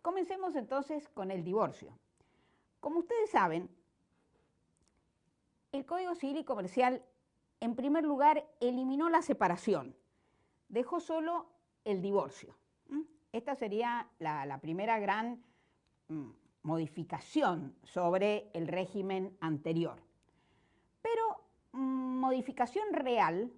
Comencemos entonces con el divorcio. Como ustedes saben, el Código Civil y Comercial, en primer lugar, eliminó la separación, dejó solo el divorcio. Esta sería la primera gran modificación sobre el régimen anterior. Pero modificación real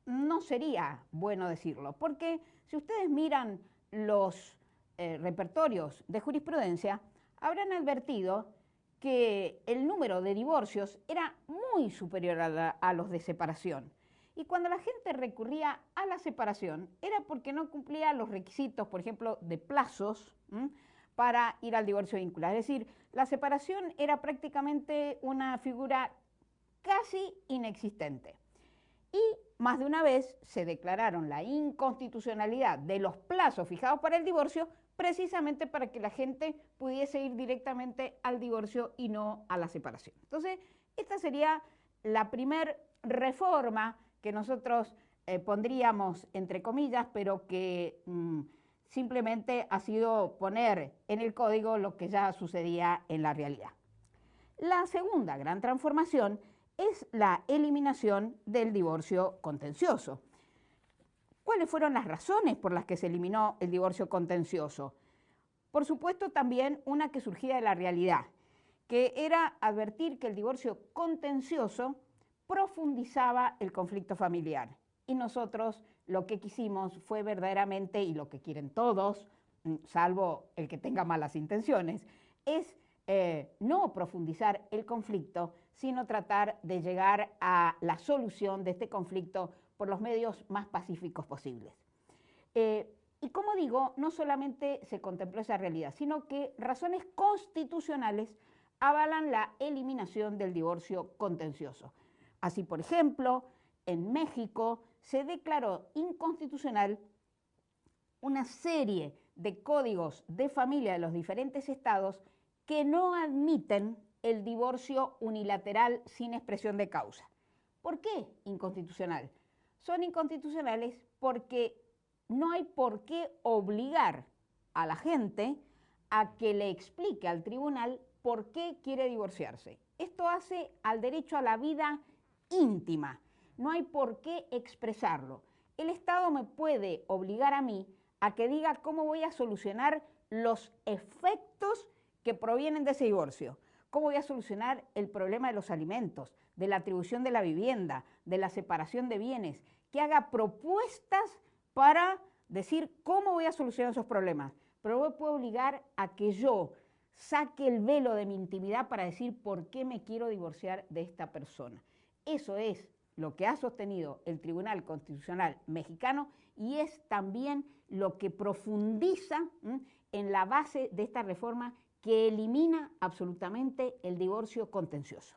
no sería bueno decirlo, porque si ustedes miran los repertorios de jurisprudencia, habrán advertido que el número de divorcios era muy superior a los de separación. Y cuando la gente recurría a la separación era porque no cumplía los requisitos, por ejemplo, de plazos para ir al divorcio vincular. Es decir, la separación era prácticamente una figura casi inexistente. Y más de una vez se declararon la inconstitucionalidad de los plazos fijados para el divorcio precisamente para que la gente pudiese ir directamente al divorcio y no a la separación. Entonces, esta sería la primer reforma que nosotros pondríamos entre comillas, pero que simplemente ha sido poner en el código lo que ya sucedía en la realidad. La segunda gran transformación es la eliminación del divorcio contencioso. ¿Cuáles fueron las razones por las que se eliminó el divorcio contencioso? Por supuesto, también una que surgía de la realidad, que era advertir que el divorcio contencioso profundizaba el conflicto familiar. Y nosotros lo que quisimos fue verdaderamente, y lo que quieren todos, salvo el que tenga malas intenciones, es no profundizar el conflicto, sino tratar de llegar a la solución de este conflicto por los medios más pacíficos posibles. Y como digo, no solamente se contempló esa realidad, sino que razones constitucionales avalan la eliminación del divorcio contencioso. Así, por ejemplo, en México se declaró inconstitucional una serie de códigos de familia de los diferentes estados que no admiten el divorcio unilateral sin expresión de causa. ¿Por qué inconstitucional? Son inconstitucionales porque no hay por qué obligar a la gente a que le explique al tribunal por qué quiere divorciarse. Esto hace al derecho a la vida íntima. No hay por qué expresarlo. El Estado me puede obligar a mí a que diga cómo voy a solucionar los efectos que provienen de ese divorcio. ¿Cómo voy a solucionar el problema de los alimentos, de la atribución de la vivienda, de la separación de bienes? Que haga propuestas para decir cómo voy a solucionar esos problemas. Pero me puedo obligar a que yo saque el velo de mi intimidad para decir por qué me quiero divorciar de esta persona. Eso es lo que ha sostenido el Tribunal Constitucional mexicano y es también lo que profundiza en la base de esta reforma que elimina absolutamente el divorcio contencioso.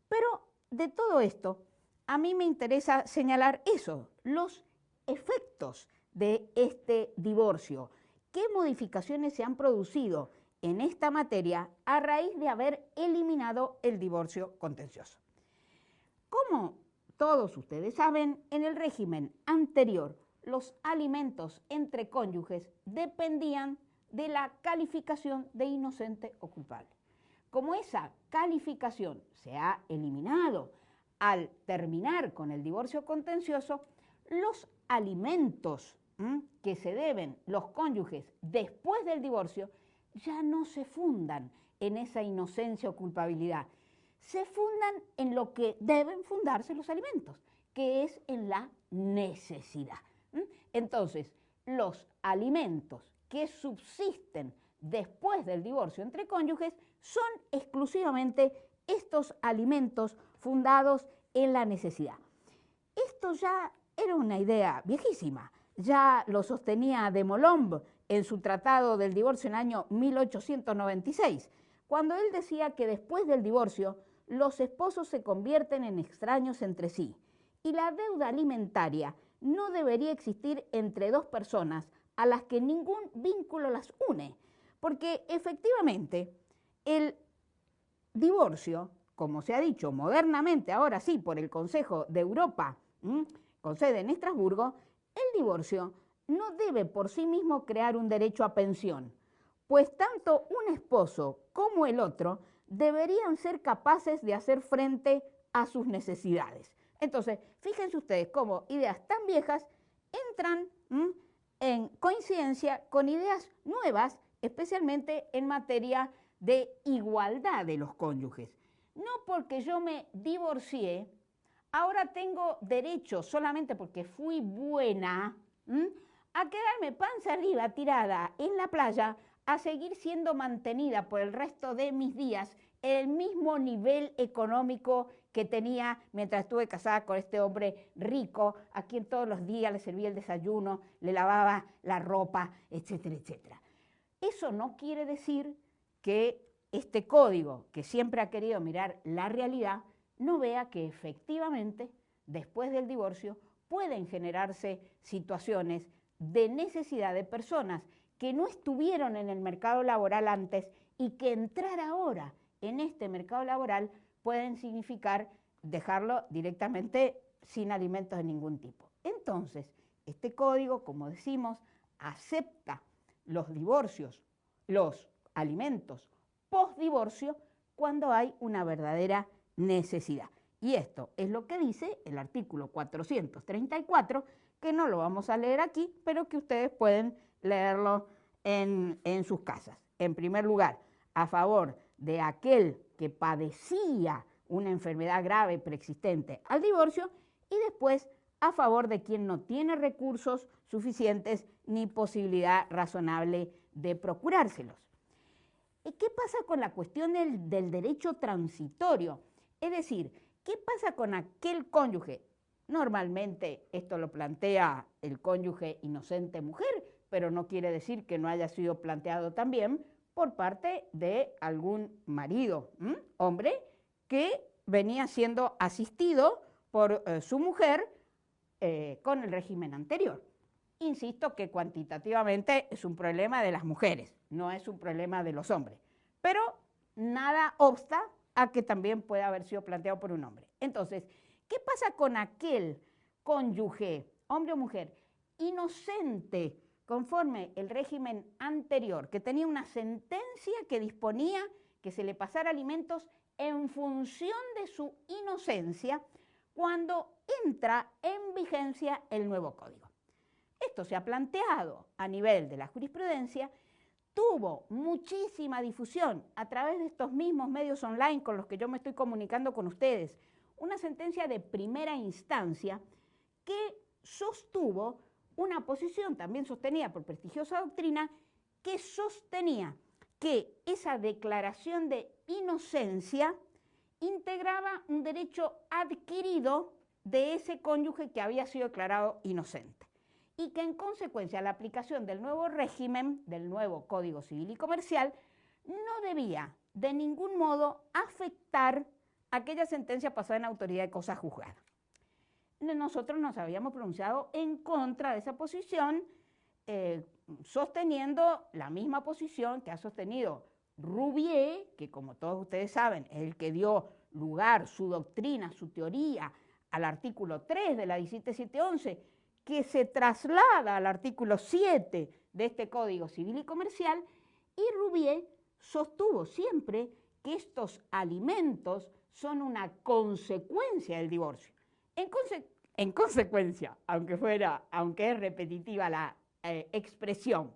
Pero de todo esto, a mí me interesa señalar eso, los efectos de este divorcio. ¿Qué modificaciones se han producido en esta materia a raíz de haber eliminado el divorcio contencioso? Como todos ustedes saben, en el régimen anterior, los alimentos entre cónyuges dependían de la calificación de inocente o culpable. Como esa calificación se ha eliminado al terminar con el divorcio contencioso, los alimentos que se deben los cónyuges después del divorcio ya no se fundan en esa inocencia o culpabilidad, se fundan en lo que deben fundarse los alimentos, que es en la necesidad. Entonces, los alimentos que subsisten después del divorcio entre cónyuges son exclusivamente estos alimentos fundados en la necesidad. Esto ya era una idea viejísima, ya lo sostenía de Molombe en su tratado del divorcio en el año 1896, cuando él decía que después del divorcio los esposos se convierten en extraños entre sí y la deuda alimentaria no debería existir entre dos personas a las que ningún vínculo las une, porque efectivamente el divorcio, como se ha dicho modernamente, ahora sí, por el Consejo de Europa, con sede en Estrasburgo, el divorcio no debe por sí mismo crear un derecho a pensión, pues tanto un esposo como el otro deberían ser capaces de hacer frente a sus necesidades. Entonces, fíjense ustedes cómo ideas tan viejas entran en coincidencia con ideas nuevas, especialmente en materia de igualdad de los cónyuges. No porque yo me divorcié, ahora tengo derecho, solamente porque fui buena, a quedarme panza arriba tirada en la playa, a seguir siendo mantenida por el resto de mis días en el mismo nivel económico que tenía mientras estuve casada con este hombre rico, a quien todos los días le servía el desayuno, le lavaba la ropa, etcétera, etcétera. Eso no quiere decir que este código, que siempre ha querido mirar la realidad, no vea que efectivamente, después del divorcio, pueden generarse situaciones de necesidad de personas que no estuvieron en el mercado laboral antes y que entrar ahora en este mercado laboral pueden significar dejarlo directamente sin alimentos de ningún tipo. Entonces, este código, como decimos, acepta los divorcios, los alimentos post-divorcio cuando hay una verdadera necesidad. Y esto es lo que dice el artículo 434, que no lo vamos a leer aquí, pero que ustedes pueden leerlo en sus casas. En primer lugar, a favor de aquel que padecía una enfermedad grave preexistente al divorcio, y después a favor de quien no tiene recursos suficientes ni posibilidad razonable de procurárselos. ¿Qué pasa con la cuestión del derecho transitorio? Es decir, ¿qué pasa con aquel cónyuge? Normalmente esto lo plantea el cónyuge inocente mujer, pero no quiere decir que no haya sido planteado también por parte de algún marido, hombre, que venía siendo asistido por su mujer con el régimen anterior. Insisto que cuantitativamente es un problema de las mujeres, no es un problema de los hombres, pero nada obsta a que también pueda haber sido planteado por un hombre. Entonces, ¿qué pasa con aquel cónyuge, hombre o mujer, inocente conforme el régimen anterior, que tenía una sentencia que disponía que se le pasara alimentos en función de su inocencia cuando entra en vigencia el nuevo código? Esto se ha planteado a nivel de la jurisprudencia, tuvo muchísima difusión a través de estos mismos medios online con los que yo me estoy comunicando con ustedes. Una sentencia de primera instancia que sostuvo una posición también sostenida por prestigiosa doctrina, que sostenía que esa declaración de inocencia integraba un derecho adquirido de ese cónyuge que había sido declarado inocente, y que en consecuencia la aplicación del nuevo régimen, del nuevo Código Civil y Comercial, no debía de ningún modo afectar aquella sentencia pasada en autoridad de cosa juzgada. Nosotros nos habíamos pronunciado en contra de esa posición, sosteniendo la misma posición que ha sostenido Rouvier, que como todos ustedes saben es el que dio lugar su doctrina, su teoría al artículo 3 de la 17711, que se traslada al artículo 7 de este Código Civil y Comercial, y Rouvier sostuvo siempre que estos alimentos son una consecuencia del divorcio. En consecuencia, aunque es repetitiva la expresión,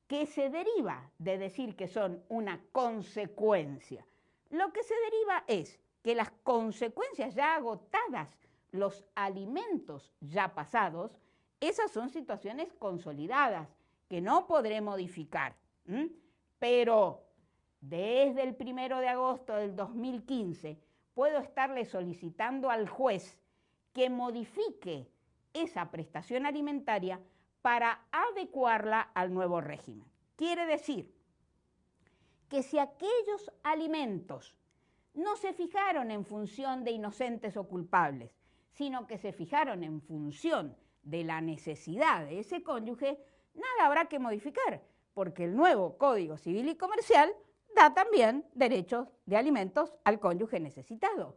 que se deriva de decir que son una consecuencia. Lo que se deriva es que las consecuencias ya agotadas, los alimentos ya pasados, esas son situaciones consolidadas que no podré modificar. Pero desde el 1 de agosto del 2015 puedo estarle solicitando al juez que modifique esa prestación alimentaria para adecuarla al nuevo régimen. Quiere decir que si aquellos alimentos no se fijaron en función de inocentes o culpables, sino que se fijaron en función de la necesidad de ese cónyuge, nada habrá que modificar, porque el nuevo Código Civil y Comercial da también derechos de alimentos al cónyuge necesitado.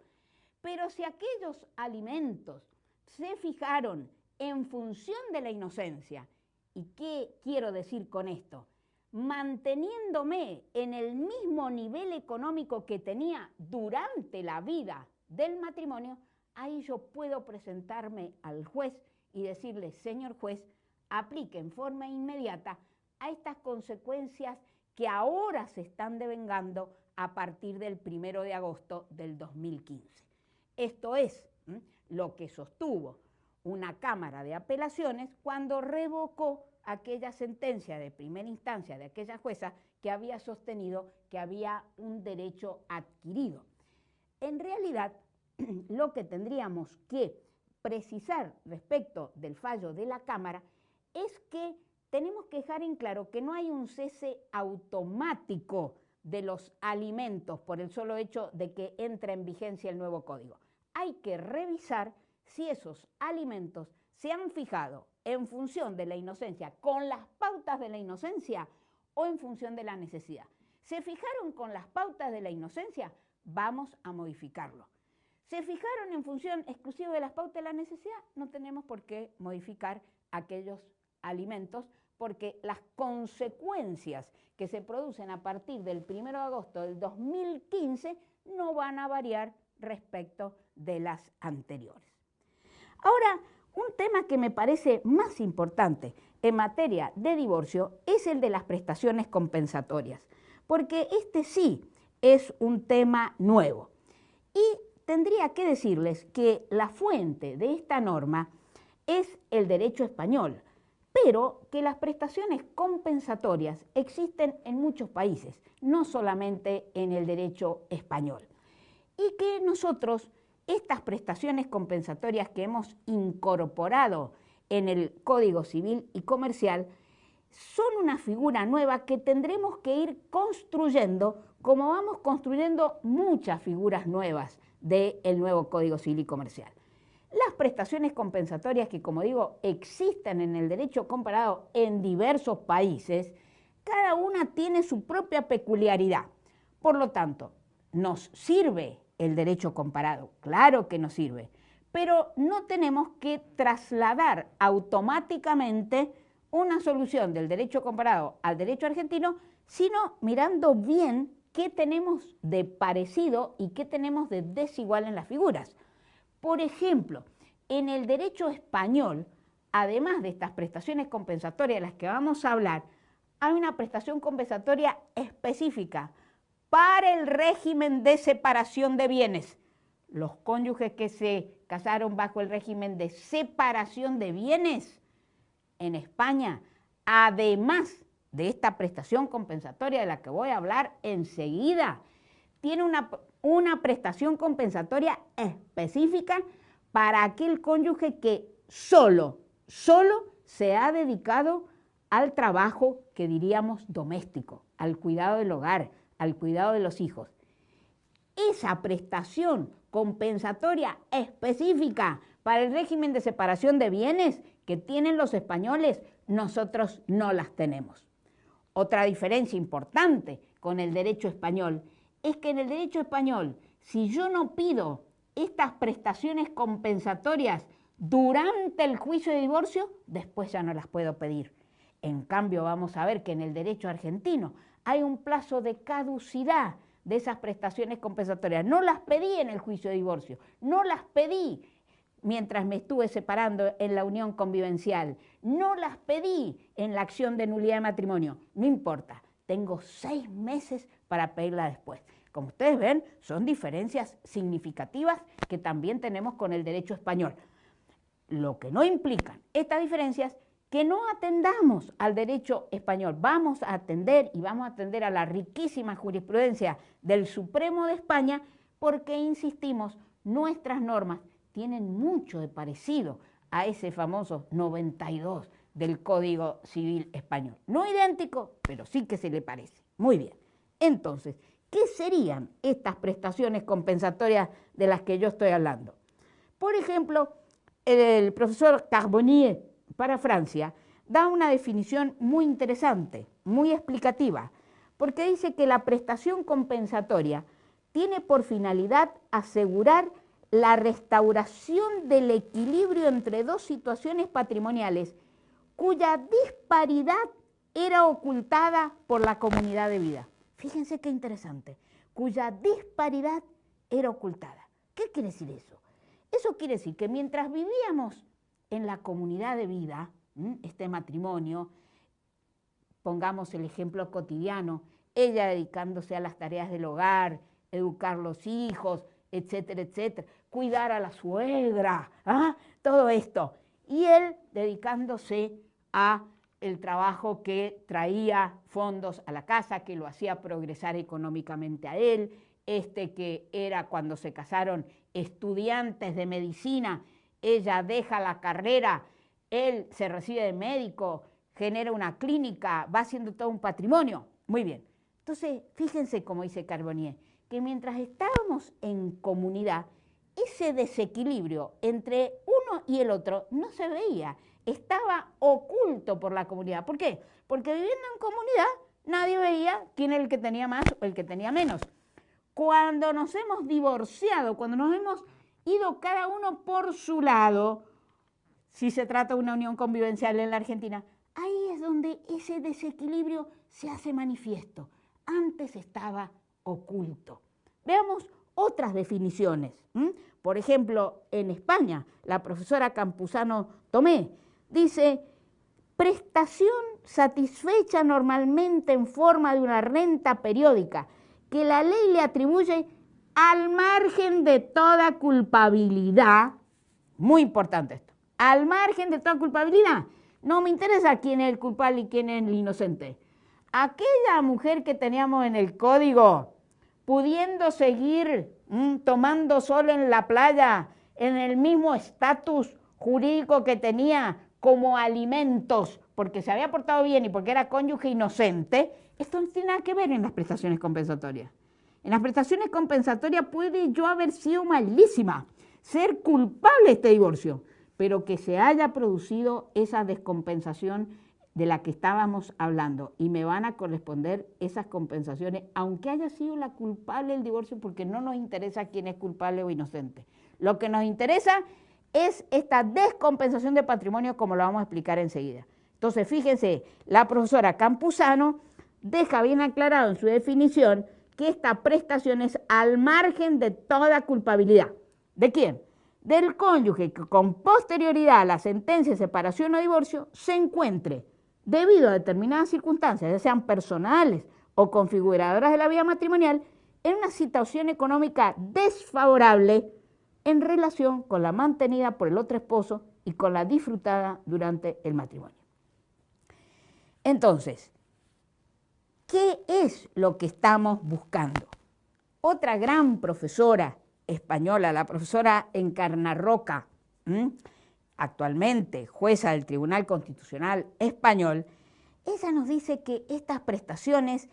Pero si aquellos alimentos se fijaron en función de la inocencia, ¿y qué quiero decir con esto? Manteniéndome en el mismo nivel económico que tenía durante la vida del matrimonio, ahí yo puedo presentarme al juez y decirle, señor juez, aplique en forma inmediata a estas consecuencias que ahora se están devengando a partir del 1 de agosto del 2015. Esto es lo que sostuvo una Cámara de Apelaciones cuando revocó aquella sentencia de primera instancia de aquella jueza que había sostenido que había un derecho adquirido. En realidad, lo que tendríamos que precisar respecto del fallo de la Cámara es que tenemos que dejar en claro que no hay un cese automático de los alimentos por el solo hecho de que entra en vigencia el nuevo código. Hay que revisar si esos alimentos se han fijado en función de la inocencia, con las pautas de la inocencia o en función de la necesidad. ¿Se fijaron con las pautas de la inocencia? Vamos a modificarlo. ¿Se fijaron en función exclusiva de las pautas de la necesidad? No tenemos por qué modificar aquellos alimentos porque las consecuencias que se producen a partir del 1 de agosto del 2015 no van a variar respecto de las anteriores. Ahora, un tema que me parece más importante en materia de divorcio es el de las prestaciones compensatorias, porque este sí es un tema nuevo. Y tendría que decirles que la fuente de esta norma es el derecho español, pero que las prestaciones compensatorias existen en muchos países, no solamente en el derecho español. Y que nosotros, estas prestaciones compensatorias que hemos incorporado en el Código Civil y Comercial, son una figura nueva que tendremos que ir construyendo, como vamos construyendo muchas figuras nuevas del nuevo Código Civil y Comercial. Las prestaciones compensatorias que, como digo, existen en el derecho comparado en diversos países, cada una tiene su propia peculiaridad. Por lo tanto, ¿nos sirve el derecho comparado? Claro que nos sirve, pero no tenemos que trasladar automáticamente una solución del derecho comparado al derecho argentino, sino mirando bien qué tenemos de parecido y qué tenemos de desigual en las figuras. Por ejemplo, en el derecho español, además de estas prestaciones compensatorias de las que vamos a hablar, hay una prestación compensatoria específica para el régimen de separación de bienes. Los cónyuges que se casaron bajo el régimen de separación de bienes en España, además de esta prestación compensatoria de la que voy a hablar enseguida, tiene una prestación compensatoria específica para aquel cónyuge que solo se ha dedicado al trabajo que diríamos doméstico, al cuidado del hogar, al cuidado de los hijos. Esa prestación compensatoria específica para el régimen de separación de bienes que tienen los españoles, nosotros no las tenemos. Otra diferencia importante con el derecho español es que en el derecho español, si yo no pido estas prestaciones compensatorias durante el juicio de divorcio, después ya no las puedo pedir. En cambio, vamos a ver que en el derecho argentino hay un plazo de caducidad de esas prestaciones compensatorias. No las pedí en el juicio de divorcio, no las pedí mientras me estuve separando en la unión convivencial, no las pedí en la acción de nulidad de matrimonio, no importa, tengo 6 meses para pedirla después. Como ustedes ven, son diferencias significativas que también tenemos con el derecho español. Lo que no implican estas diferencias que no atendamos al derecho español. Vamos a atender y vamos a atender a la riquísima jurisprudencia del Supremo de España porque, insistimos, nuestras normas tienen mucho de parecido a ese famoso 92 del Código Civil Español. No idéntico, pero sí que se le parece. Muy bien. Entonces, ¿qué serían estas prestaciones compensatorias de las que yo estoy hablando? Por ejemplo, el profesor Carbonnier para Francia da una definición muy interesante, muy explicativa. porque dice que la prestación compensatoria tiene por finalidad asegurar la restauración del equilibrio entre dos situaciones patrimoniales cuya disparidad era ocultada por la comunidad de vida. Fíjense qué interesante, cuya disparidad era ocultada. ¿Qué quiere decir eso? Eso quiere decir que mientras vivíamos en la comunidad de vida, este matrimonio, pongamos el ejemplo cotidiano, ella dedicándose a las tareas del hogar, educar los hijos, etcétera, etcétera, cuidar a la suegra, todo esto, y él dedicándose a el trabajo que traía fondos a la casa, que lo hacía progresar económicamente a él, que era cuando se casaron estudiantes de medicina, ella deja la carrera, él se recibe de médico, genera una clínica, va haciendo todo un patrimonio. Muy bien. Entonces, fíjense como dice Carbonnier, que mientras estábamos en comunidad, ese desequilibrio entre uno y el otro no se veía, estaba oculto por la comunidad. ¿Por qué? Porque viviendo en comunidad nadie veía quién era el que tenía más o el que tenía menos. Cuando nos hemos divorciado, cuando nos hemos ido cada uno por su lado, si se trata de una unión convivencial en la Argentina, ahí es donde ese desequilibrio se hace manifiesto. Antes estaba oculto. Veamos otras definiciones. Por ejemplo, en España, la profesora Campuzano Tomé dice: prestación satisfecha normalmente en forma de una renta periódica que la ley le atribuye al margen de toda culpabilidad. Muy importante esto. Al margen de toda culpabilidad. No me interesa quién es el culpable y quién es el inocente. Aquella mujer que teníamos en el código, pudiendo seguir tomando sol en la playa, en el mismo estatus jurídico que tenía como alimentos, porque se había portado bien y porque era cónyuge inocente, esto no tiene nada que ver en las prestaciones compensatorias. En las prestaciones compensatorias puede yo haber sido malísima, ser culpable de este divorcio, pero que se haya producido esa descompensación de la que estábamos hablando y me van a corresponder esas compensaciones, aunque haya sido la culpable del divorcio, porque no nos interesa quién es culpable o inocente. Lo que nos interesa es esta descompensación de patrimonio, como lo vamos a explicar enseguida. Entonces, fíjense, la profesora Campuzano deja bien aclarado en su definición que esta prestación es al margen de toda culpabilidad. ¿De quién? Del cónyuge que con posterioridad a la sentencia de separación o divorcio se encuentre, debido a determinadas circunstancias, ya sean personales o configuradoras de la vida matrimonial, en una situación económica desfavorable en relación con la mantenida por el otro esposo y con la disfrutada durante el matrimonio. Entonces, ¿qué es lo que estamos buscando? Otra gran profesora española, la profesora Encarnarroca, actualmente jueza del Tribunal Constitucional Español, ella nos dice que estas prestaciones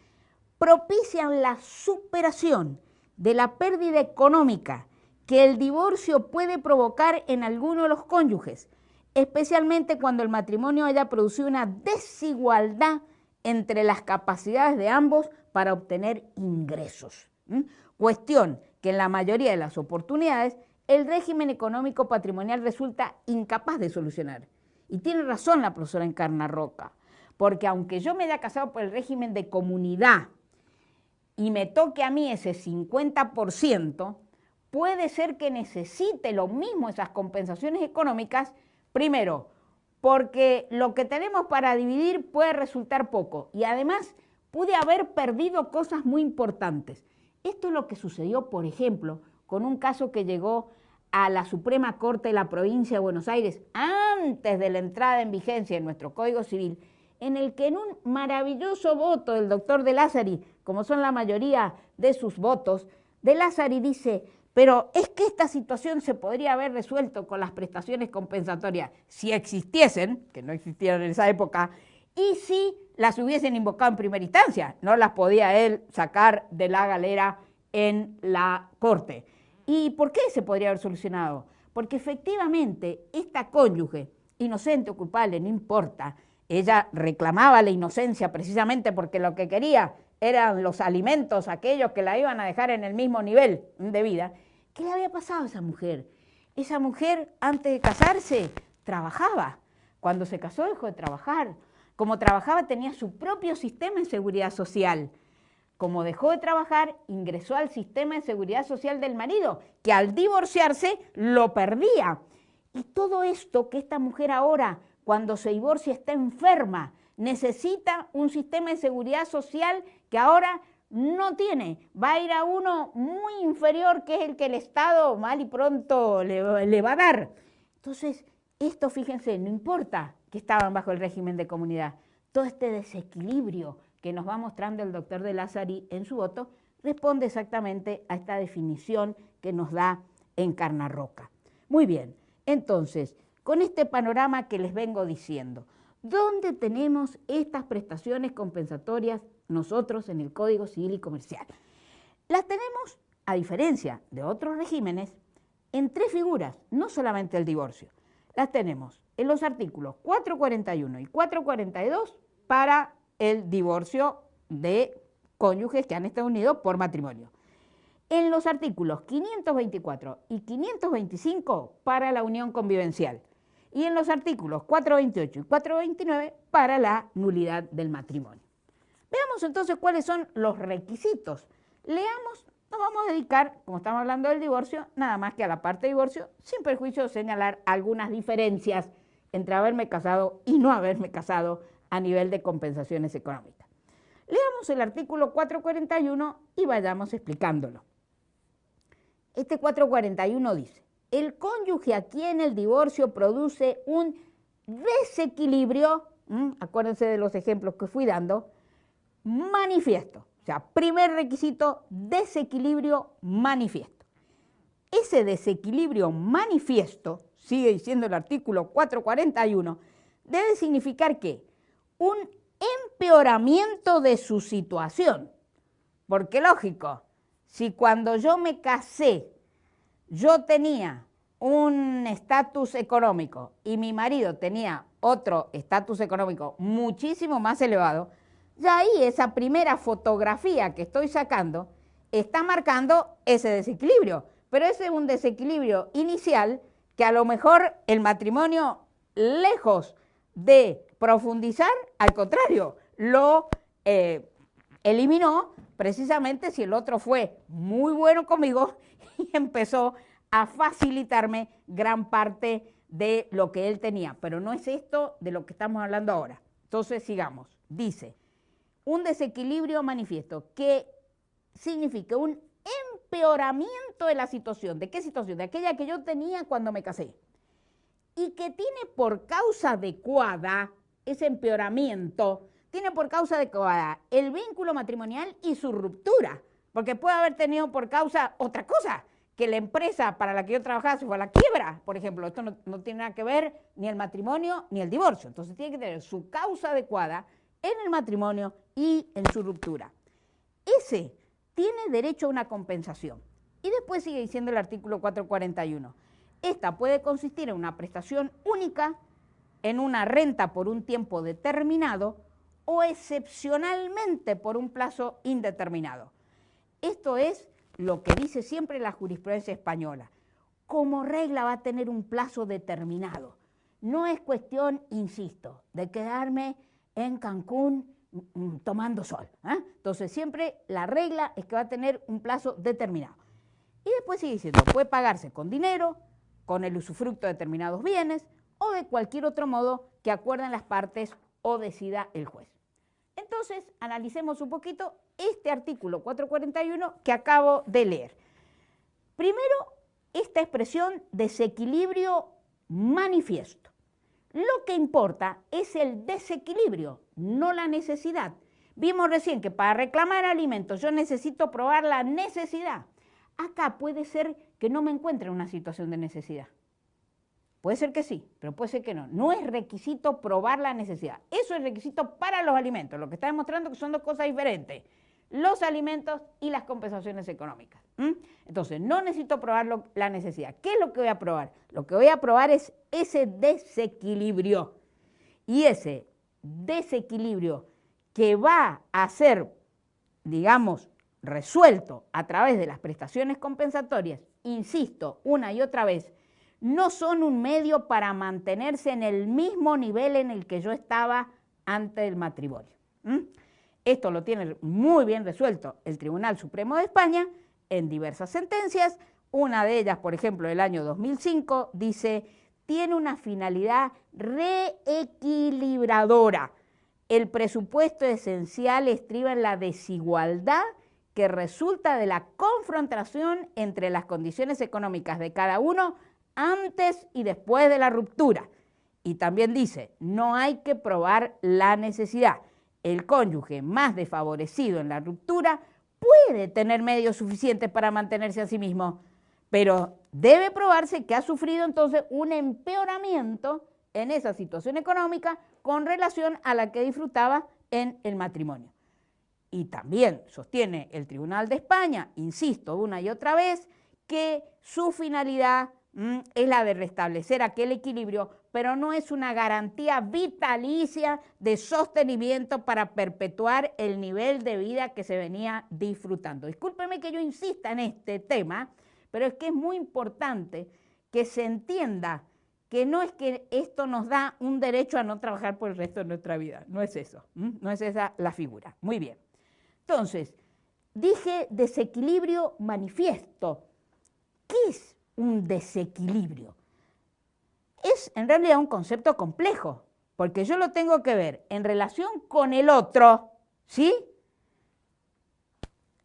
propician la superación de la pérdida económica que el divorcio puede provocar en alguno de los cónyuges, especialmente cuando el matrimonio haya producido una desigualdad entre las capacidades de ambos para obtener ingresos. Cuestión que en la mayoría de las oportunidades el régimen económico patrimonial resulta incapaz de solucionar. Y tiene razón la profesora Encarnarroca, porque aunque yo me haya casado por el régimen de comunidad y me toque a mí ese 50%, puede ser que necesite lo mismo esas compensaciones económicas, primero, porque lo que tenemos para dividir puede resultar poco y además pude haber perdido cosas muy importantes. Esto es lo que sucedió, por ejemplo, con un caso que llegó a la Suprema Corte de la Provincia de Buenos Aires antes de la entrada en vigencia de nuestro Código Civil, en el que en un maravilloso voto del doctor De Lázari, como son la mayoría de sus votos, De Lázari dice: pero es que esta situación se podría haber resuelto con las prestaciones compensatorias si existiesen, que no existieron en esa época, y si las hubiesen invocado en primera instancia, no las podía él sacar de la galera en la corte. ¿Y por qué se podría haber solucionado? Porque efectivamente esta cónyuge, inocente o culpable, no importa, ella reclamaba la inocencia precisamente porque lo que quería eran los alimentos aquellos que la iban a dejar en el mismo nivel de vida. ¿Qué le había pasado a esa mujer? Esa mujer, antes de casarse, trabajaba. Cuando se casó dejó de trabajar. Como trabajaba tenía su propio sistema de seguridad social. Como dejó de trabajar, ingresó al sistema de seguridad social del marido, que al divorciarse lo perdía. Y todo esto que esta mujer ahora, cuando se divorcia, está enferma, necesita un sistema de seguridad social que ahora no tiene. Va a ir a uno muy inferior, que es el que el Estado mal y pronto le va a dar. Entonces, esto, fíjense, no importa que estaban bajo el régimen de comunidad. Todo este desequilibrio que nos va mostrando el doctor de Lázari en su voto responde exactamente a esta definición que nos da Encarna Roca. Muy bien, entonces, con este panorama que les vengo diciendo, ¿dónde tenemos estas prestaciones compensatorias nosotros en el Código Civil y Comercial? Las tenemos, a diferencia de otros regímenes, en 3 figuras, no solamente el divorcio. Las tenemos en los artículos 441 y 442 para el divorcio de cónyuges que han estado unidos por matrimonio. En los artículos 524 y 525 para la unión convivencial. Y en los artículos 428 y 429 para la nulidad del matrimonio. Veamos entonces cuáles son los requisitos. Leamos, nos vamos a dedicar, como estamos hablando del divorcio, nada más que a la parte de divorcio, sin perjuicio de señalar algunas diferencias entre haberme casado y no haberme casado a nivel de compensaciones económicas. Leamos el artículo 441 y vayamos explicándolo. Este 441 dice: el cónyuge a quien el divorcio produce un desequilibrio, acuérdense de los ejemplos que fui dando, manifiesto. O sea, primer requisito, desequilibrio manifiesto. Ese desequilibrio manifiesto, sigue diciendo el artículo 441, debe significar que un empeoramiento de su situación. Porque lógico, si cuando yo me casé yo tenía un estatus económico y mi marido tenía otro estatus económico muchísimo más elevado, ya ahí esa primera fotografía que estoy sacando está marcando ese desequilibrio. Pero ese es un desequilibrio inicial que a lo mejor el matrimonio, lejos de profundizar, al contrario, lo eliminó precisamente si el otro fue muy bueno conmigo y empezó a facilitarme gran parte de lo que él tenía. Pero no es esto de lo que estamos hablando ahora. Entonces, sigamos. Dice, un desequilibrio manifiesto que significa un empeoramiento de la situación. ¿De qué situación? De aquella que yo tenía cuando me casé. Y que tiene por causa adecuada, ese empeoramiento, tiene por causa adecuada el vínculo matrimonial y su ruptura. Porque puede haber tenido por causa otra cosa, que la empresa para la que yo trabajaba se fue a la quiebra, por ejemplo. Esto no tiene nada que ver ni el matrimonio ni el divorcio. Entonces tiene que tener su causa adecuada en el matrimonio y en su ruptura. Ese tiene derecho a una compensación. Y después sigue diciendo el artículo 441. Esta puede consistir en una prestación única, en una renta por un tiempo determinado o excepcionalmente por un plazo indeterminado. Esto es lo que dice siempre la jurisprudencia española. Como regla va a tener un plazo determinado. No es cuestión, insisto, de quedarme en Cancún tomando sol. Entonces siempre la regla es que va a tener un plazo determinado. Y después sigue diciendo, puede pagarse con dinero, con el usufructo de determinados bienes o de cualquier otro modo que acuerden las partes o decida el juez. Entonces, analicemos un poquito este artículo 441 que acabo de leer. Primero, esta expresión desequilibrio manifiesto. Lo que importa es el desequilibrio, no la necesidad. Vimos recién que para reclamar alimentos yo necesito probar la necesidad. Acá puede ser que no me encuentre en una situación de necesidad. Puede ser que sí, pero puede ser que no. No es requisito probar la necesidad. Eso es requisito para los alimentos. Lo que está demostrando que son dos cosas diferentes. Los alimentos y las compensaciones económicas. Entonces, no necesito probar la necesidad. ¿Qué es lo que voy a probar? Lo que voy a probar es ese desequilibrio. Y ese desequilibrio que va a ser digamos, resuelto a través de las prestaciones compensatorias, insisto una y otra vez, no son un medio para mantenerse en el mismo nivel en el que yo estaba antes del matrimonio. Esto lo tiene muy bien resuelto el Tribunal Supremo de España en diversas sentencias. Una de ellas, por ejemplo, del año 2005, dice, tiene una finalidad reequilibradora. El presupuesto esencial estriba en la desigualdad que resulta de la confrontación entre las condiciones económicas de cada uno antes y después de la ruptura. Y también dice, no hay que probar la necesidad. El cónyuge más desfavorecido en la ruptura puede tener medios suficientes para mantenerse a sí mismo, pero debe probarse que ha sufrido entonces un empeoramiento en esa situación económica con relación a la que disfrutaba en el matrimonio. Y también sostiene el Tribunal de España, insisto una y otra vez, que su finalidad es la de restablecer aquel equilibrio, pero no es una garantía vitalicia de sostenimiento para perpetuar el nivel de vida que se venía disfrutando. Discúlpeme que yo insista en este tema, pero es que es muy importante que se entienda que no es que esto nos da un derecho a no trabajar por el resto de nuestra vida, no es eso, no es esa la figura. Muy bien. Entonces, dije desequilibrio manifiesto. ¿Qué es un desequilibrio? Es en realidad un concepto complejo, porque yo lo tengo que ver en relación con el otro, ¿sí?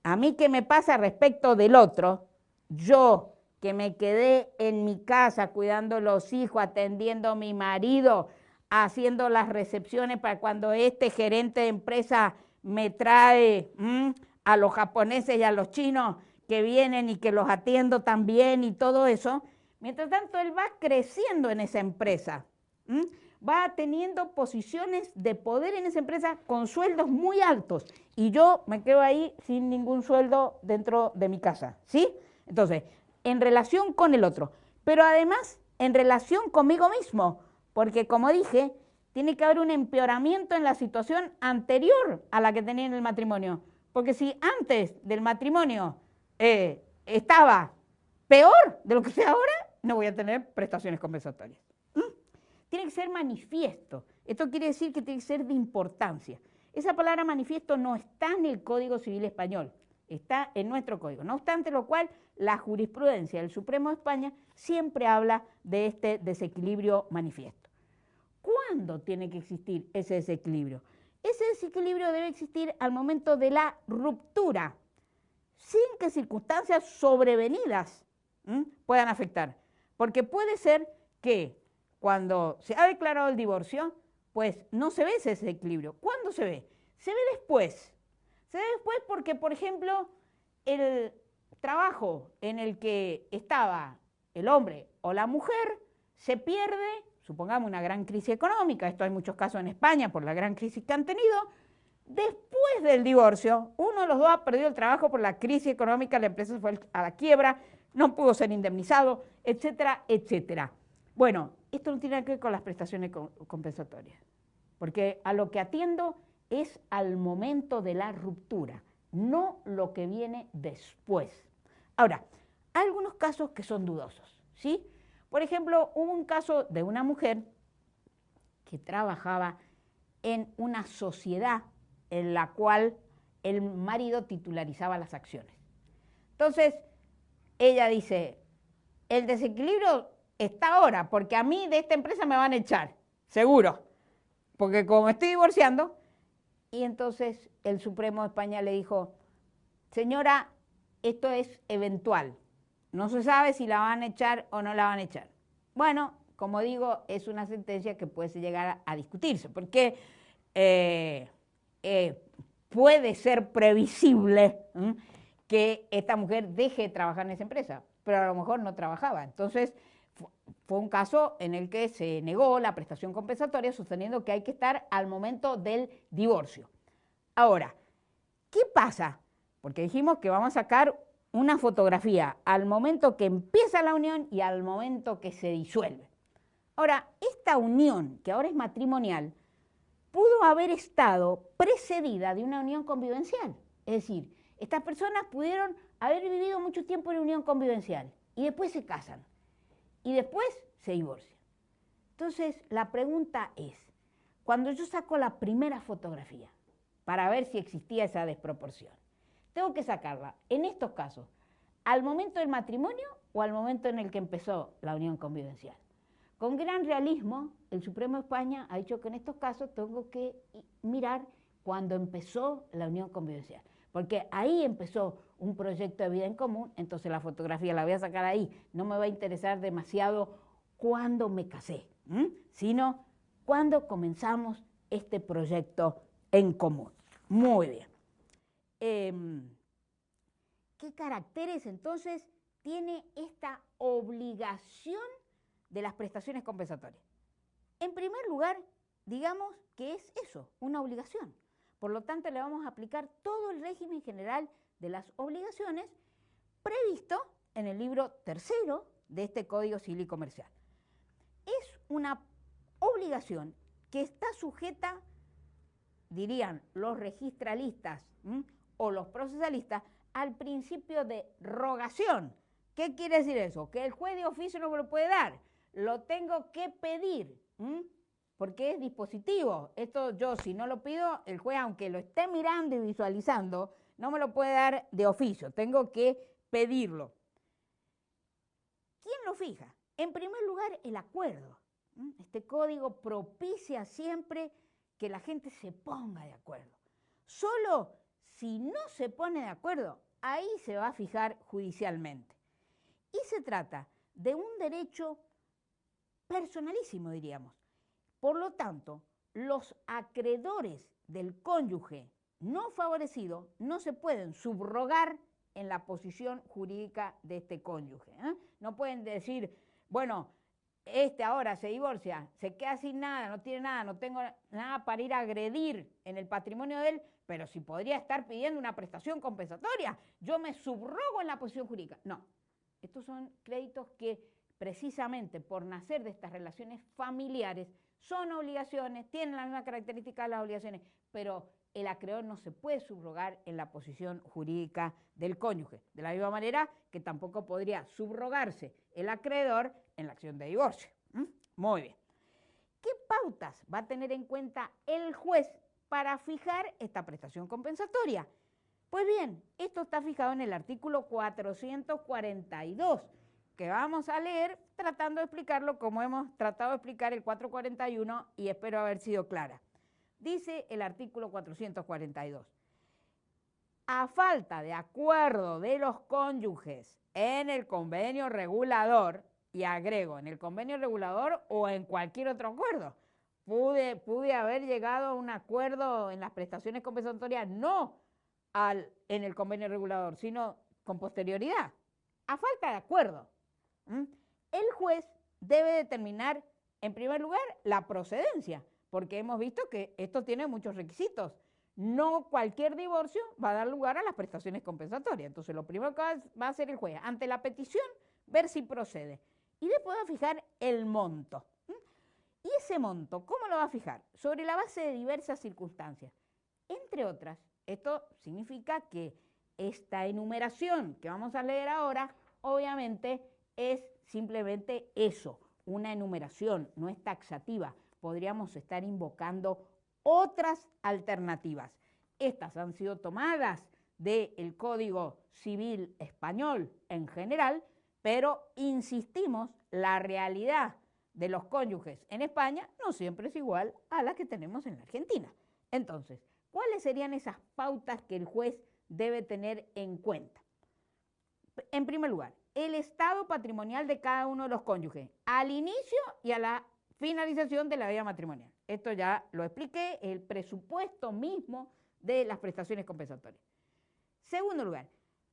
A mí, ¿qué me pasa respecto del otro? Yo, que me quedé en mi casa cuidando los hijos, atendiendo a mi marido, haciendo las recepciones para cuando este gerente de empresa me trae a los japoneses y a los chinos que vienen y que los atiendo también y todo eso. Mientras tanto, él va creciendo en esa empresa, va teniendo posiciones de poder en esa empresa con sueldos muy altos y yo me quedo ahí sin ningún sueldo dentro de mi casa, ¿sí? Entonces, en relación con el otro, pero además en relación conmigo mismo, porque como dije, tiene que haber un empeoramiento en la situación anterior a la que tenía en el matrimonio, porque si antes del matrimonio estaba peor de lo que sea ahora, no voy a tener prestaciones compensatorias. Tiene que ser manifiesto. Esto quiere decir que tiene que ser de importancia. Esa palabra manifiesto no está en el Código Civil Español, está en nuestro código. No obstante lo cual, la jurisprudencia del Supremo de España siempre habla de este desequilibrio manifiesto. ¿Cuándo tiene que existir ese desequilibrio? Ese desequilibrio debe existir al momento de la ruptura, sin que circunstancias sobrevenidas puedan afectar. Porque puede ser que cuando se ha declarado el divorcio, pues no se ve ese desequilibrio. ¿Cuándo se ve? Se ve después. Se ve después porque, por ejemplo, el trabajo en el que estaba el hombre o la mujer se pierde, supongamos una gran crisis económica, esto hay muchos casos en España por la gran crisis que han tenido. Después del divorcio, uno de los dos ha perdido el trabajo por la crisis económica, la empresa se fue a la quiebra, no pudo ser indemnizado, etcétera, etcétera. Bueno, esto no tiene nada que ver con las prestaciones compensatorias, porque a lo que atiendo es al momento de la ruptura, no lo que viene después. Ahora, hay algunos casos que son dudosos, ¿sí? Por ejemplo, hubo un caso de una mujer que trabajaba en una sociedad en la cual el marido titularizaba las acciones. Entonces, ella dice, el desequilibrio está ahora, porque a mí de esta empresa me van a echar, seguro, porque como estoy divorciando, y entonces el Supremo de España le dijo, señora, esto es eventual, no se sabe si la van a echar o no la van a echar. Bueno, como digo, es una sentencia que puede llegar a discutirse, porque puede ser previsible que esta mujer deje de trabajar en esa empresa, pero a lo mejor no trabajaba. Entonces, fue un caso en el que se negó la prestación compensatoria sosteniendo que hay que estar al momento del divorcio. Ahora, ¿qué pasa? Porque dijimos que vamos a sacar una fotografía al momento que empieza la unión y al momento que se disuelve. Ahora, esta unión, que ahora es matrimonial, pudo haber estado precedida de una unión convivencial. Es decir, estas personas pudieron haber vivido mucho tiempo en unión convivencial y después se casan y después se divorcian. Entonces, la pregunta es, cuando yo saco la primera fotografía para ver si existía esa desproporción, tengo que sacarla, en estos casos, al momento del matrimonio o al momento en el que empezó la unión convivencial. Con gran realismo, el Supremo de España ha dicho que en estos casos tengo que mirar cuando empezó la unión convivencial, porque ahí empezó un proyecto de vida en común, entonces la fotografía la voy a sacar ahí. No me va a interesar demasiado cuándo me casé, sino cuándo comenzamos este proyecto en común. Muy bien. ¿Qué caracteres entonces tiene esta obligación de las prestaciones compensatorias? En primer lugar, digamos que es eso, una obligación. Por lo tanto, le vamos a aplicar todo el régimen general de las obligaciones previsto en el libro tercero de este Código Civil y Comercial. Es una obligación que está sujeta, dirían los registralistas o los procesalistas, al principio de rogación. ¿Qué quiere decir eso? Que el juez de oficio no me lo puede dar, lo tengo que pedir, porque es dispositivo. Esto yo, si no lo pido, el juez, aunque lo esté mirando y visualizando, no me lo puede dar de oficio, tengo que pedirlo. ¿Quién lo fija? En primer lugar, el acuerdo. Este código propicia siempre que la gente se ponga de acuerdo. Solo si no se pone de acuerdo, ahí se va a fijar judicialmente. Y se trata de un derecho personalísimo, diríamos. Por lo tanto, los acreedores del cónyuge no favorecido no se pueden subrogar en la posición jurídica de este cónyuge. No pueden decir, bueno, este ahora se divorcia, se queda sin nada, no tiene nada, no tengo nada para ir a agredir en el patrimonio de él, pero si podría estar pidiendo una prestación compensatoria, yo me subrogo en la posición jurídica. No, estos son créditos que precisamente por nacer de estas relaciones familiares son obligaciones, tienen la misma característica de las obligaciones, pero el acreedor no se puede subrogar en la posición jurídica del cónyuge, de la misma manera que tampoco podría subrogarse el acreedor en la acción de divorcio. Muy bien. ¿Qué pautas va a tener en cuenta el juez para fijar esta prestación compensatoria? Pues bien, esto está fijado en el artículo 442, que vamos a leer tratando de explicarlo como hemos tratado de explicar el 441 y espero haber sido clara. Dice el artículo 442, a falta de acuerdo de los cónyuges en el convenio regulador, y agrego, en el convenio regulador o en cualquier otro acuerdo, pude haber llegado a un acuerdo en las prestaciones compensatorias no en el convenio regulador, sino con posterioridad, a falta de acuerdo. El juez debe determinar, en primer lugar, la procedencia, porque hemos visto que esto tiene muchos requisitos. No cualquier divorcio va a dar lugar a las prestaciones compensatorias. Entonces, lo primero que va a hacer el juez, ante la petición, ver si procede. Y después va a fijar el monto. ¿Y ese monto cómo lo va a fijar? Sobre la base de diversas circunstancias. Entre otras, esto significa que esta enumeración que vamos a leer ahora, obviamente, es simplemente eso, una enumeración, no es taxativa. Podríamos estar invocando otras alternativas. Estas han sido tomadas del Código Civil Español en general, pero insistimos, la realidad de los cónyuges en España no siempre es igual a la que tenemos en la Argentina. Entonces, ¿cuáles serían esas pautas que el juez debe tener en cuenta? En primer lugar, el estado patrimonial de cada uno de los cónyuges, al inicio y a la finalización de la vida matrimonial. Esto ya lo expliqué, el presupuesto mismo de las prestaciones compensatorias. Segundo lugar,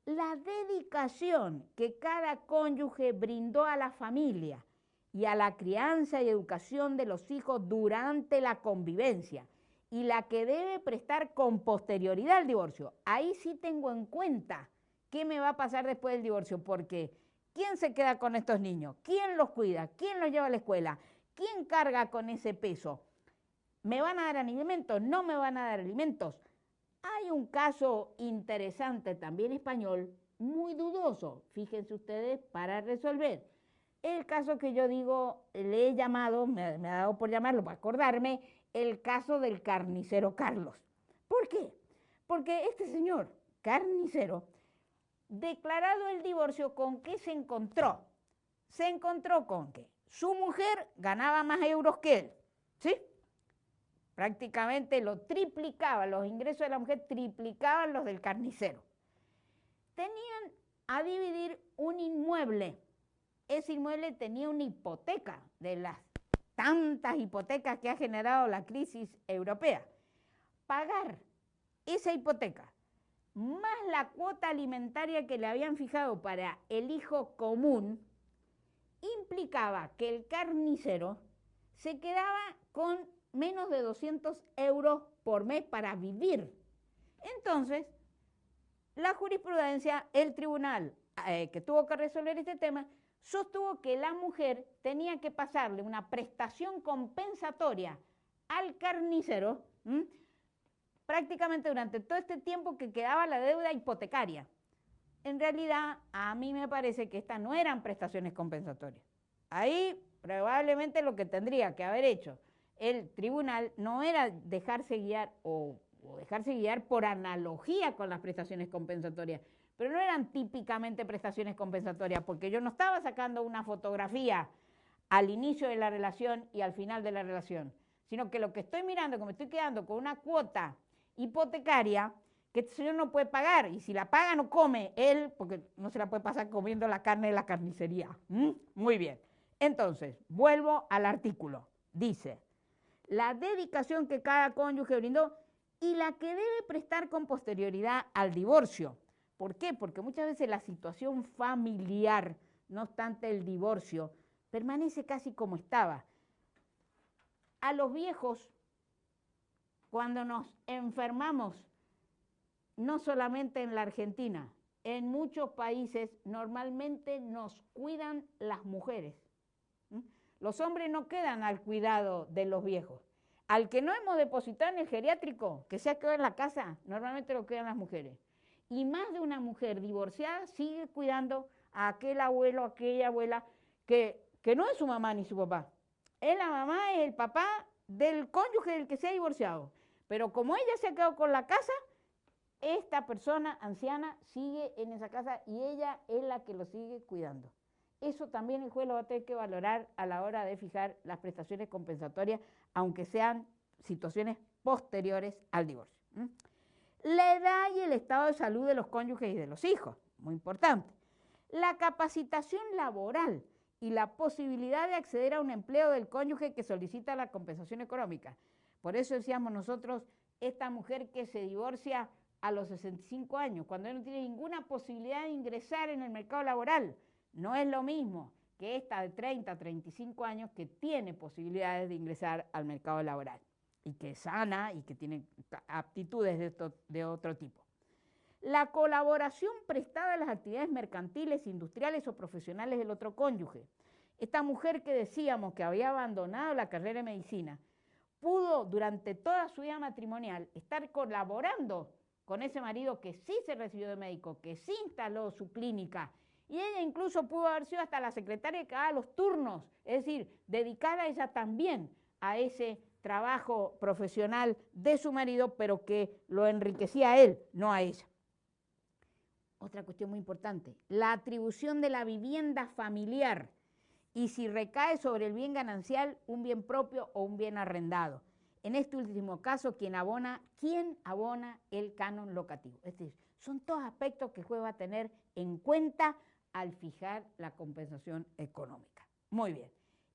la dedicación que cada cónyuge brindó a la familia y a la crianza y educación de los hijos durante la convivencia y la que debe prestar con posterioridad al divorcio. Ahí sí tengo en cuenta qué me va a pasar después del divorcio, porque ¿quién se queda con estos niños? ¿Quién los cuida? ¿Quién los lleva a la escuela? ¿Quién carga con ese peso? ¿Me van a dar alimentos? ¿No me van a dar alimentos? Hay un caso interesante también español, muy dudoso, fíjense ustedes, para resolver. El caso que yo digo, le he llamado, me ha dado por llamarlo para acordarme, el caso del carnicero Carlos. ¿Por qué? Porque este señor carnicero, declarado el divorcio, ¿con qué se encontró? Se encontró con que su mujer ganaba más euros que él, ¿sí? Prácticamente lo triplicaba, los ingresos de la mujer triplicaban los del carnicero. Tenían a dividir un inmueble. Ese inmueble tenía una hipoteca, de las tantas hipotecas que ha generado la crisis europea. Pagar esa hipoteca más la cuota alimentaria que le habían fijado para el hijo común, implicaba que el carnicero se quedaba con menos de 200 euros por mes para vivir. Entonces, la jurisprudencia, el tribunal que tuvo que resolver este tema, sostuvo que la mujer tenía que pasarle una prestación compensatoria al carnicero prácticamente durante todo este tiempo que quedaba la deuda hipotecaria. En realidad, a mí me parece que estas no eran prestaciones compensatorias. Ahí probablemente lo que tendría que haber hecho el tribunal no era dejarse guiar o dejarse guiar por analogía con las prestaciones compensatorias, pero no eran típicamente prestaciones compensatorias, porque yo no estaba sacando una fotografía al inicio de la relación y al final de la relación, sino que lo que estoy mirando, que me estoy quedando con una cuota hipotecaria que este señor no puede pagar, y si la paga no come él, porque no se la puede pasar comiendo la carne de la carnicería. Muy bien. Entonces, vuelvo al artículo. Dice, la dedicación que cada cónyuge brindó y la que debe prestar con posterioridad al divorcio. ¿Por qué? Porque muchas veces la situación familiar, no obstante el divorcio, permanece casi como estaba. A los viejos, cuando nos enfermamos, no solamente en la Argentina, en muchos países normalmente nos cuidan las mujeres. Los hombres no quedan al cuidado de los viejos. Al que no hemos depositado en el geriátrico, que se ha quedado en la casa, normalmente lo quedan las mujeres. Y más de una mujer divorciada sigue cuidando a aquel abuelo, aquella abuela, que no es su mamá ni su papá. Es la mamá, es el papá del cónyuge del que se ha divorciado. Pero como ella se ha quedado con la casa, esta persona anciana sigue en esa casa y ella es la que lo sigue cuidando. Eso también el juez lo va a tener que valorar a la hora de fijar las prestaciones compensatorias, aunque sean situaciones posteriores al divorcio. La edad y el estado de salud de los cónyuges y de los hijos, muy importante. La capacitación laboral y la posibilidad de acceder a un empleo del cónyuge que solicita la compensación económica. Por eso decíamos nosotros, esta mujer que se divorcia a los 65 años, cuando no tiene ninguna posibilidad de ingresar en el mercado laboral, no es lo mismo que esta de 30, 35 años que tiene posibilidades de ingresar al mercado laboral y que es sana y que tiene aptitudes de otro tipo. La colaboración prestada a las actividades mercantiles, industriales o profesionales del otro cónyuge. Esta mujer que decíamos que había abandonado la carrera de medicina, pudo durante toda su vida matrimonial estar colaborando con ese marido que sí se recibió de médico, que sí instaló su clínica, y ella incluso pudo haber sido hasta la secretaria que daba los turnos, es decir, dedicada ella también a ese trabajo profesional de su marido, pero que lo enriquecía a él, no a ella. Otra cuestión muy importante, la atribución de la vivienda familiar y si recae sobre el bien ganancial, un bien propio o un bien arrendado. En este último caso, ¿quién abona el canon locativo? Es decir, son todos aspectos que el juez va a tener en cuenta al fijar la compensación económica. Muy bien.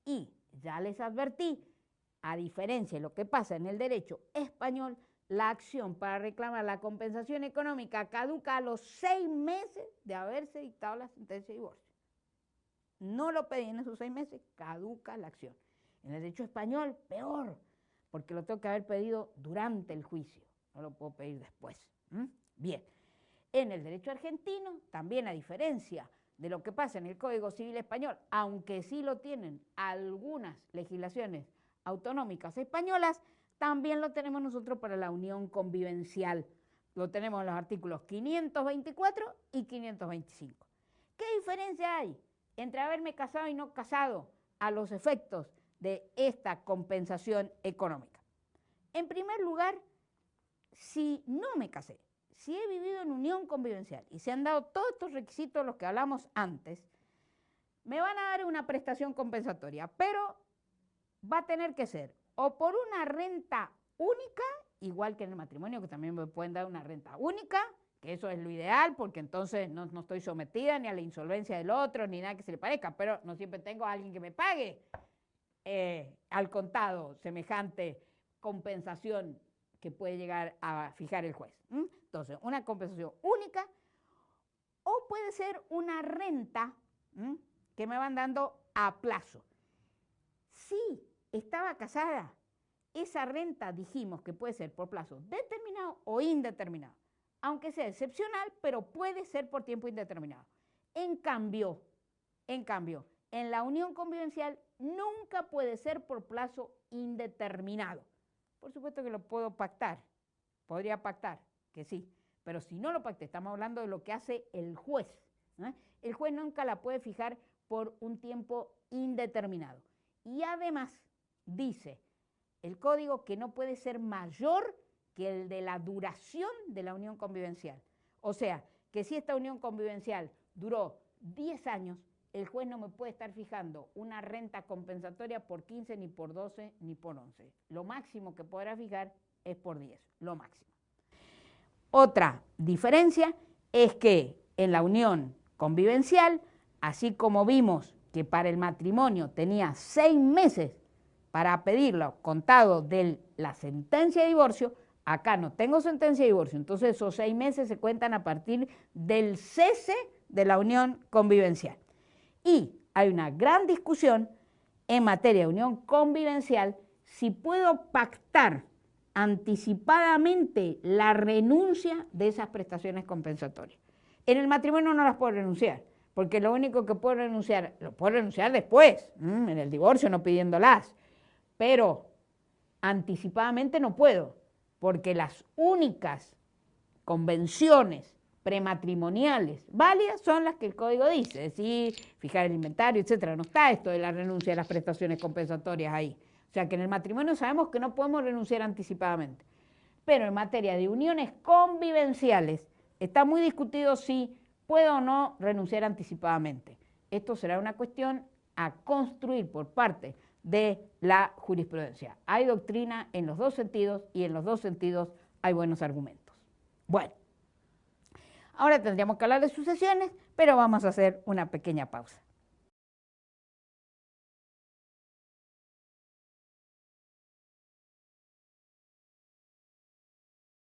Y ya les advertí, a diferencia de lo que pasa en el derecho español, la acción para reclamar la compensación económica caduca a los 6 meses de haberse dictado la sentencia de divorcio. No lo pedí en esos 6 meses, caduca la acción. En el derecho español, peor, porque lo tengo que haber pedido durante el juicio, no lo puedo pedir después. Bien, en el derecho argentino, también a diferencia de lo que pasa en el Código Civil Español, aunque sí lo tienen algunas legislaciones autonómicas españolas, también lo tenemos nosotros para la unión convivencial, Lo tenemos en los artículos 524 y 525. ¿Qué diferencia hay entre haberme casado y no casado a los efectos de esta compensación económica? En primer lugar, si no me casé, si he vivido en unión convivencial y se han dado todos estos requisitos, los que hablamos antes, me van a dar una prestación compensatoria, pero va a tener que ser o por una renta única, igual que en el matrimonio, que también me pueden dar una renta única, que eso es lo ideal, porque entonces no estoy sometida ni a la insolvencia del otro, ni nada que se le parezca, pero no siempre tengo a alguien que me pague al contado semejante compensación que puede llegar a fijar el juez. Entonces, una compensación única, o puede ser una renta que me van dando a plazo. Si estaba casada, esa renta dijimos que puede ser por plazo determinado o indeterminado, aunque sea excepcional, pero puede ser por tiempo indeterminado. En cambio, en la unión convivencial nunca puede ser por plazo indeterminado. Por supuesto que lo puedo pactar, podría pactar, que sí, pero si no lo pacté, estamos hablando de lo que hace el juez. El juez nunca la puede fijar por un tiempo indeterminado. Y además dice el código que no puede ser mayor que el de la duración de la unión convivencial. O sea, que si esta unión convivencial duró 10 años, el juez no me puede estar fijando una renta compensatoria por 15, ni por 12, ni por 11. Lo máximo que podrá fijar es por 10, lo máximo. Otra diferencia es que en la unión convivencial, así como vimos que para el matrimonio tenía 6 meses para pedirlo contado de la sentencia de divorcio, acá no tengo sentencia de divorcio, entonces esos 6 meses se cuentan a partir del cese de la unión convivencial. Y hay una gran discusión en materia de unión convivencial si puedo pactar anticipadamente la renuncia de esas prestaciones compensatorias. En el matrimonio no las puedo renunciar, porque lo único que puedo renunciar, lo puedo renunciar después, en el divorcio no pidiéndolas, pero anticipadamente no puedo, porque las únicas convenciones prematrimoniales válidas son las que el código dice, es decir, fijar el inventario, etcétera. No está esto de la renuncia de las prestaciones compensatorias ahí. O sea que en el matrimonio sabemos que no podemos renunciar anticipadamente. Pero en materia de uniones convivenciales está muy discutido si puedo o no renunciar anticipadamente. Esto será una cuestión a construir por parte de la jurisprudencia. Hay doctrina en los dos sentidos y en los dos sentidos hay buenos argumentos. Bueno, ahora tendríamos que hablar de sucesiones, pero vamos a hacer una pequeña pausa.